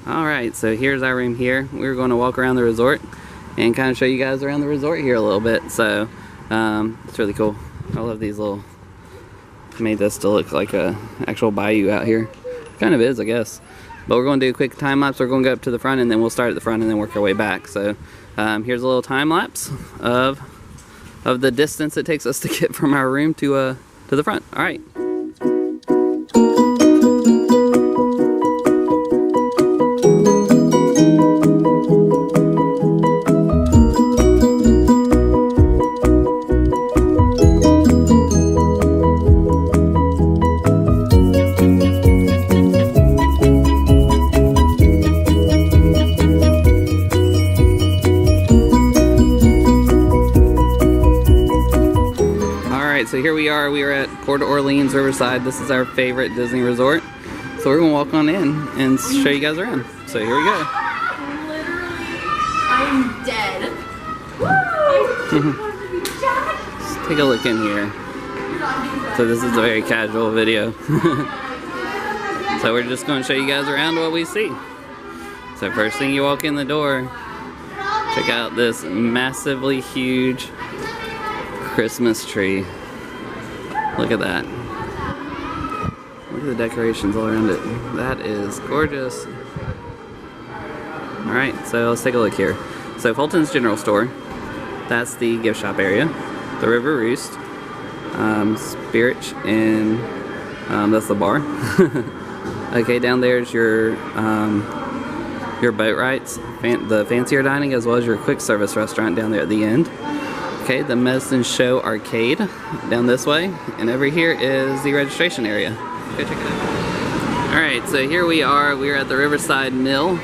Alright, so here's our room here. We're going to walk around the resort and kind of show you guys around the resort here a little bit. So, it's really cool. I love these little, made this to look like a actual bayou out here. Kind of is, I guess. But we're going to do a quick time lapse. We're going to go up to the front and then we'll start at the front and then work our way back. So, here's a little time lapse of the distance it takes us to get from our room to the front. Alright. So here we are at Port Orleans, Riverside. This is our favorite Disney resort. So we're gonna walk on in and show you guys around. So here we go. I'm dead. Let's take a look in here. So this is a very casual video. So we're just gonna show you guys around what we see. So first thing you walk in the door, check out this massively huge Christmas tree. Look at that. Look at the decorations all around it. That is gorgeous. Alright, so let's take a look here. So Fulton's General Store, that's the gift shop area. The River Roost, Spirit, and that's the bar. Okay, down there's your boat rides, the fancier dining, as well as your quick service restaurant down there at the end. Okay, the Medicine Show Arcade down this way, and over here is the registration area. Go check it out. Alright, so here we are. We're at the Riverside Mill,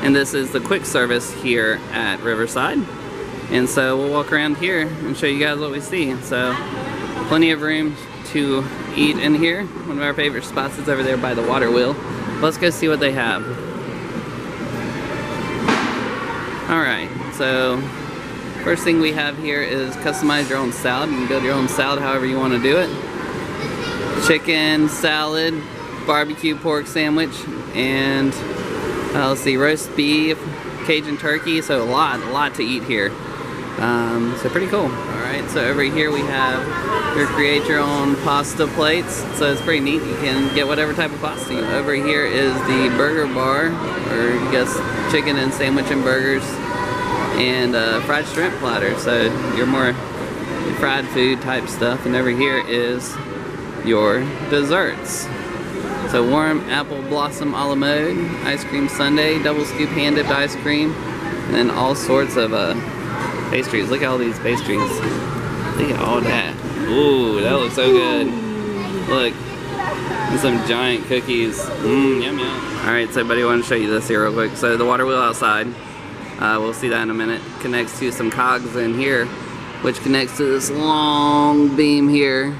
and this is the quick service here at Riverside. And so we'll walk around here and show you guys what we see. So, plenty of room to eat in here. One of our favorite spots is over there by the waterwheel. Let's go see what they have. Alright, so first thing we have here is customize your own salad. You can build your own salad however you want to do it. Chicken salad, barbecue pork sandwich, and let's see, roast beef, Cajun turkey. So a lot to eat here. So pretty cool. Alright, so over here we have your create your own pasta plates. So it's pretty neat. You can get whatever type of pasta you want. Over here is the burger bar, or I guess chicken and sandwich and burgers, and fried shrimp platter, so your more fried food type stuff. And over here is your desserts. So warm apple blossom a la mode, ice cream sundae, double scoop hand dipped ice cream, and then all sorts of pastries. Look at all these pastries. Look at all that. Ooh, that looks so good. Look, and some giant cookies. Mmm, yum yum. Alright, so buddy, I want to show you this here real quick. So the water wheel outside, we'll see that in a minute, connects to some cogs in here, which connects to this long beam here,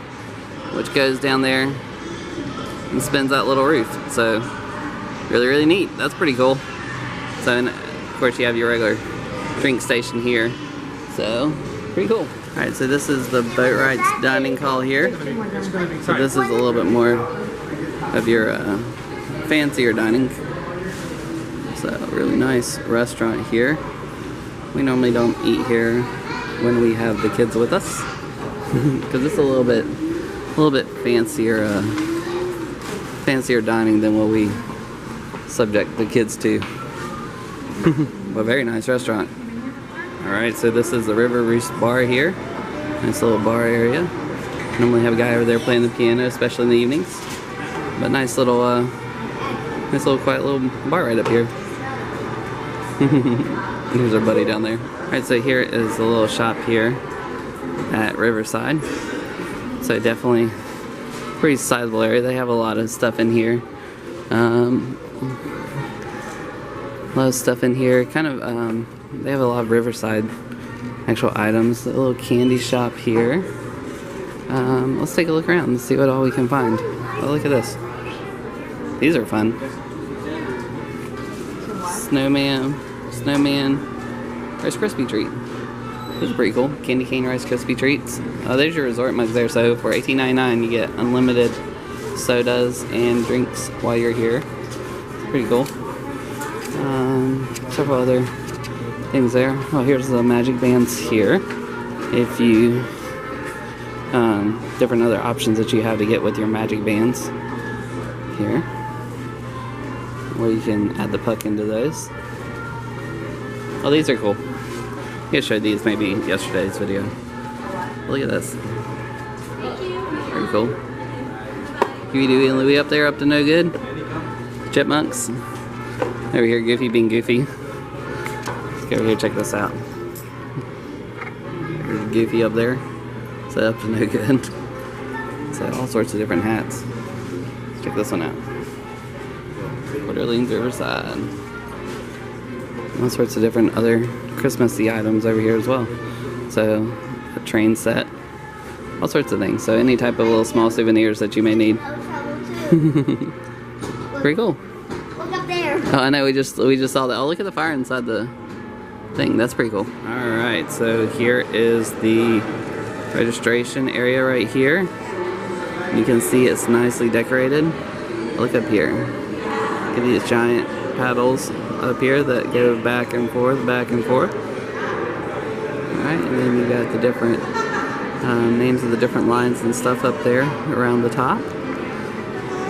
which goes down there and spins that little roof. So really neat. That's pretty cool. So, and of course you have your regular drink station here. So pretty cool. Alright, so this is the boat rides dining hall here. So this is a little bit more of your fancier dining. So really nice restaurant here. We normally don't eat here when we have the kids with us, because it's a little bit fancier dining than what we subject the kids to. But very nice restaurant. Alright, so this is the River Roost bar here. Nice little bar area. Normally have a guy over there playing the piano, especially in the evenings. But nice little quiet little bar right up here. Here's our buddy down there. Alright, so here is the little shop here at Riverside. So definitely pretty sizable area. They have a lot of stuff in here. A lot of stuff in here. Kind of, they have a lot of Riverside actual items. A little candy shop here. Let's take a look around and see what all we can find. Oh, look at this. These are fun. Snowman, Rice Krispie treat. Those are pretty cool. Candy cane Rice Krispie treats. There's your resort mugs there. So for $18.99 you get unlimited sodas and drinks while you're here. Pretty cool. Several other things there. Oh, here's the magic bands here. If you, different other options that you have to get with your magic bands here. Where you can add the puck into those. Oh, these are cool. I showed these maybe yesterday's video. Look at this. Very cool. Huey, Dewey, and Louie up there, up to no good. Chipmunks. Over here, Goofy being goofy. Let's go over here, check this out. There's Goofy up there. So up to no good. So all sorts of different hats. Let's check this one out. Port Orleans Riverside. All sorts of different other Christmassy items over here as well. So a train set. All sorts of things. So any type of little small souvenirs that you may need. Pretty cool. Look up there. Oh, I know. We just saw that. Oh, look at the fire inside the thing. That's pretty cool. All right. So here is the registration area right here. You can see it's nicely decorated. Look up here. Look at these giant paddles up here that go back and forth, back and forth. All right, and then you got the different names of the different lines and stuff up there around the top.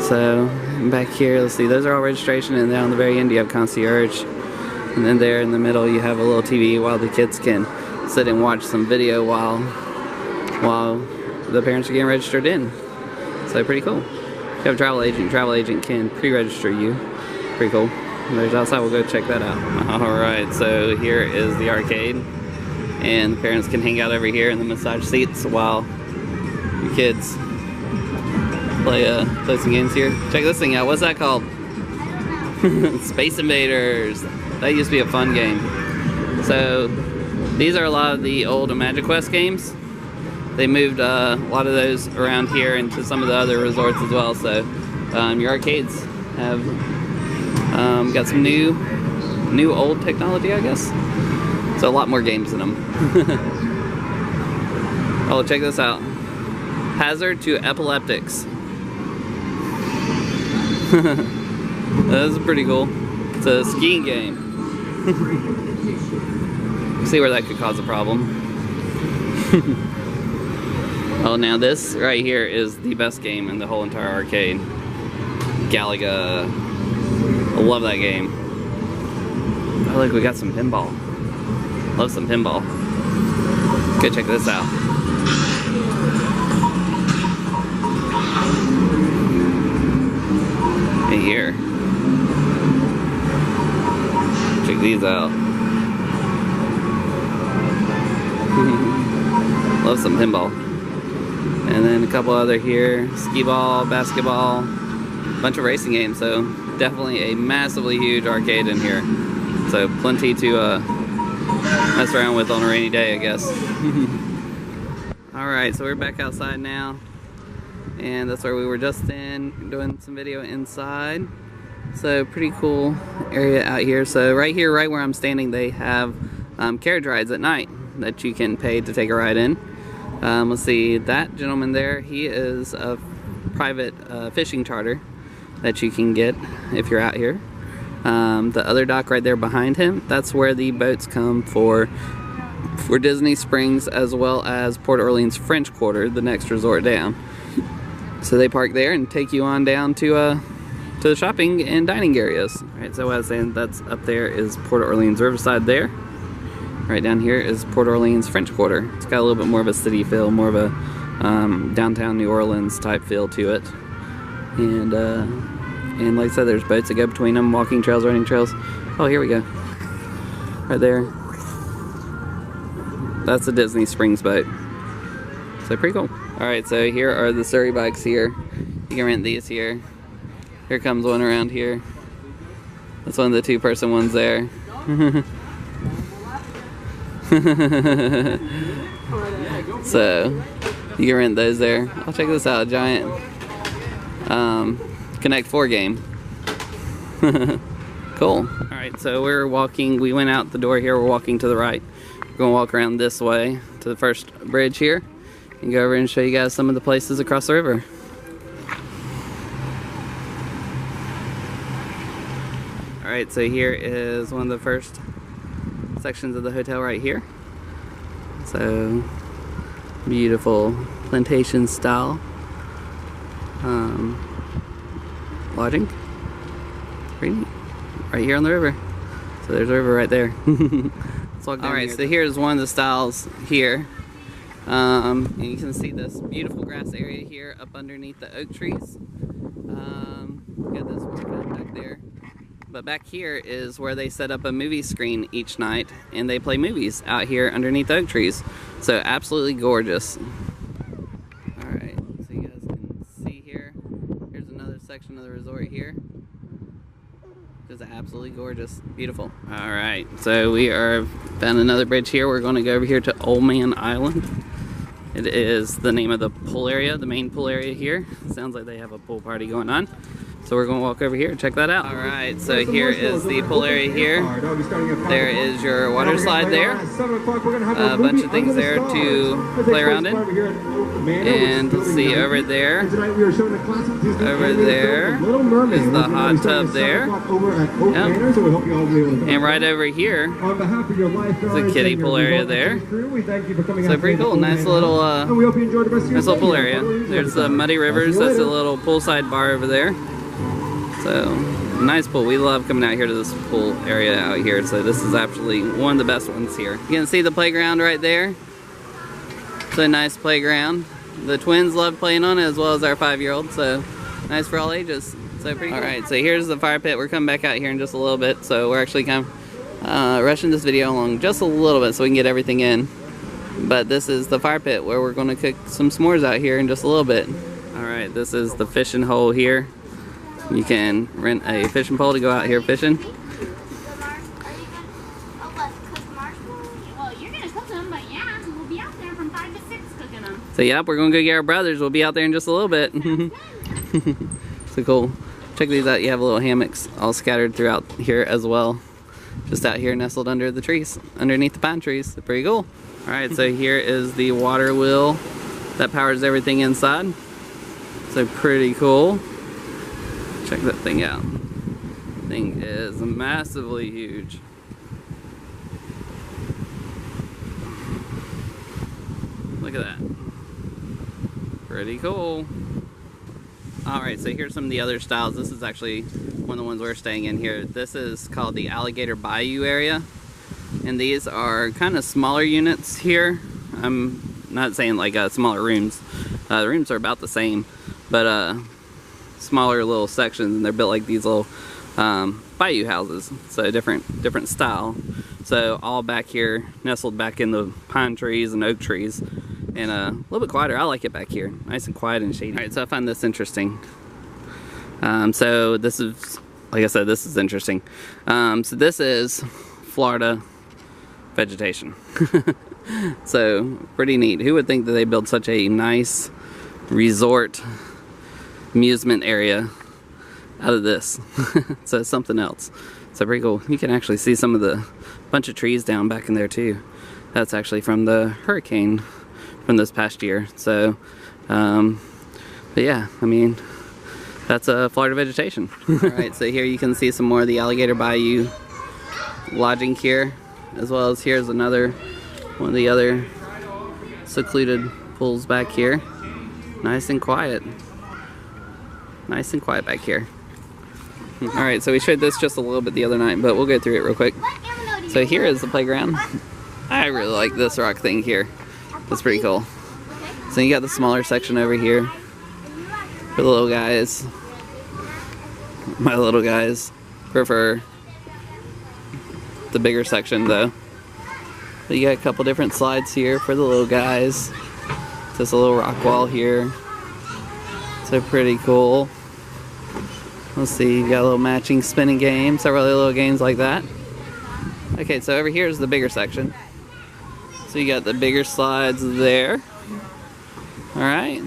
So back here, let's see, those are all registration, and then on the very end you have concierge, and then there in the middle you have a little TV while the kids can sit and watch some video while the parents are getting registered in. So pretty cool. If you have a travel agent can pre-register you. Pretty cool. And there's outside, we'll go check that out. Alright, so here is the arcade, and the parents can hang out over here in the massage seats while your kids play some games here. Check this thing out. What's that called? Space Invaders. That used to be a fun game. So these are a lot of the old Magic Quest games. They moved a lot of those around here into some of the other resorts as well. So your arcades have got some new old technology, I guess. So a lot more games in them. Oh, check this out. Hazard to Epileptics. That's pretty cool. It's a skiing game. See where that could cause a problem. Oh, now this right here is the best game in the whole entire arcade. Galaga. I love that game. Oh, look, we got some pinball. Love some pinball. Go check this out. Hey, here. Check these out. Love some pinball. And then a couple other here. Skee ball, basketball, bunch of racing games. So definitely a massively huge arcade in here. So plenty to mess around with on a rainy day, I guess. Alright, so we're back outside now. And that's where we were just in, doing some video inside. So pretty cool area out here. So right here, right where I'm standing, they have carriage rides at night that you can pay to take a ride in. Let's see, that gentleman there, he is a private fishing charter that you can get if you're out here. The other dock right there behind him, that's where the boats come for Disney Springs as well as Port Orleans French Quarter, the next resort down. So they park there and take you on down to the shopping and dining areas. Alright, so what I was saying, that's up there is Port Orleans Riverside there. Right down here is Port Orleans French Quarter. It's got a little bit more of a city feel, more of a downtown New Orleans type feel to it. And like I said, there's boats that go between them, walking trails, running trails. Oh, here we go. Right there. That's a Disney Springs boat. So pretty cool. Alright, so here are the Surrey bikes here. You can rent these here. Here comes one around here. That's one of the two-person ones there. So you can rent those there. I'll check this out, a giant Connect 4 game. Cool. Alright, so we went out the door here, we're walking to the right. We're gonna walk around this way to the first bridge here and go over and show you guys some of the places across the river. Alright, so here is one of the first sections of the hotel right here. So, beautiful plantation style lodging. Pretty neat. Right here on the river. So there's a river right there. Alright, so here's one of the styles here. And you can see this beautiful grass area here up underneath the oak trees. Got this workout back there. But back here is where they set up a movie screen each night and they play movies out here underneath the oak trees. So absolutely gorgeous. Alright, so you guys can see here. Here's another section of the resort here. Just absolutely gorgeous. Beautiful. Alright, so we are found another bridge here. We're going to go over here to Old Man Island. It is the name of the pool area, the main pool area here. Sounds like they have a pool party going on. So we're going to walk over here and check that out. Alright, so here is the pool area here. There is your water slide there. A bunch of things there to play around in. And let's see, over there. Over there is the hot tub there. Yep. And right over here is the kiddie pool area there. So pretty cool. Nice little pool area. There's the Muddy Rivers. That's a little poolside bar over there. So, nice pool. We love coming out here to this pool area out here. So this is actually one of the best ones here. You can see the playground right there. It's a nice playground. The twins love playing on it as well as our 5-year-old. So, nice for all ages. So pretty cool. Alright, so here's the fire pit. We're coming back out here in just a little bit. So we're actually kind of rushing this video along just a little bit so we can get everything in. But this is the fire pit where we're going to cook some s'mores out here in just a little bit. Alright, this is the fishing hole here. You can rent a fishing pole to go out here fishing. So yep, we're gonna go get our brothers. We'll be out there in just a little bit. So cool. Check these out. You have little hammocks all scattered throughout here as well. Just out here nestled under the trees, underneath the pine trees. They're pretty cool. Alright, so here is the water wheel that powers everything inside. So pretty cool. Check that thing out. Thing is massively huge. Look at that. Pretty cool. Alright, so here's some of the other styles. This is actually one of the ones we're staying in here. This is called the Alligator Bayou area. And these are kind of smaller units here. I'm not saying like smaller rooms. The rooms are about the same. But smaller little sections, and they're built like these little bayou houses, so different style. So all back here, nestled back in the pine trees and oak trees, and a little bit quieter. I like it back here, nice and quiet and shady. All right, so I find this interesting. So this is, like I said, this is interesting. So this is Florida vegetation. So pretty neat. Who would think that they build such a nice resort amusement area out of this? So it's something else. So pretty cool. You can actually see some of the bunch of trees down back in there too. That's actually from the hurricane from this past year. So but yeah, I mean, that's Florida vegetation. Alright, so here you can see some more of the Alligator Bayou lodging here, as well as here's another one of the other secluded pools back here. Nice and quiet. Nice and quiet back here. Alright, so we showed this just a little bit the other night, but we'll go through it real quick. So here is the playground. I really like this rock thing here. It's pretty cool. So you got the smaller section over here for the little guys. My little guys prefer the bigger section though. But you got a couple different slides here for the little guys. Just a little rock wall here. So pretty cool. Let's see, you got a little matching spinning game, several other little games like that. Okay, so over here is the bigger section. So you got the bigger slides there. Alright.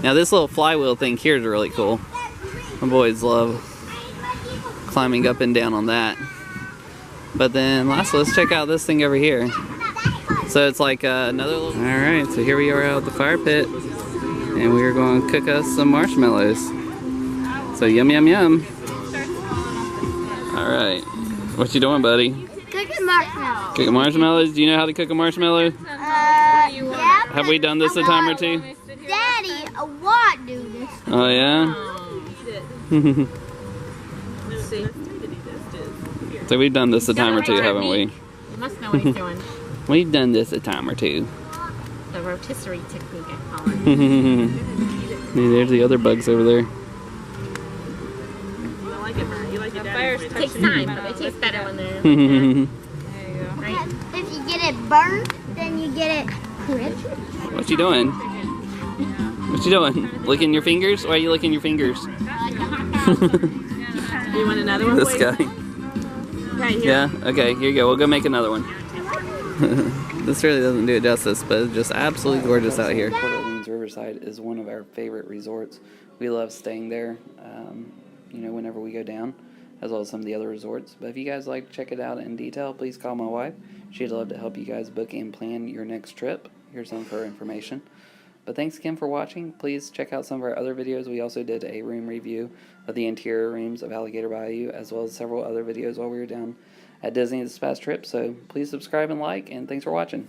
Now this little flywheel thing here is really cool. My boys love climbing up and down on that. But then lastly, let's check out this thing over here. So it's like another little... Alright, so here we are out at the fire pit. And we are going to cook us some marshmallows. So yum yum yum. Alright. What you doing, buddy? Cooking marshmallows. Cooking marshmallows? Do you know how to cook a marshmallow? Yeah. Have we done this a time or two? Daddy, what do this? Oh, yeah? So we've done this a time or two, haven't we? You must know what he's doing. We've done this a time or two. The rotisserie technique, I call it. There's the other bugs over there. It takes time, but it tastes better when they're right. If you get it burnt, then you get it crispy. What you doing? What you doing? Licking your fingers? Why are you licking your fingers? You want another one? This guy. Right here. Yeah? Okay, here you go. We'll go make another one. This really doesn't do it justice, but it's just absolutely gorgeous out here. Port Orleans Riverside is one of our favorite resorts. We love staying there, you know, whenever we go down, as well as some of the other resorts. But if you guys like to check it out in detail, please call my wife. She'd love to help you guys book and plan your next trip. Here's some of her information. But thanks again for watching. Please check out some of our other videos. We also did a room review of the interior rooms of Alligator Bayou, as well as several other videos while we were down at Disney this past trip. So please subscribe and like, and thanks for watching.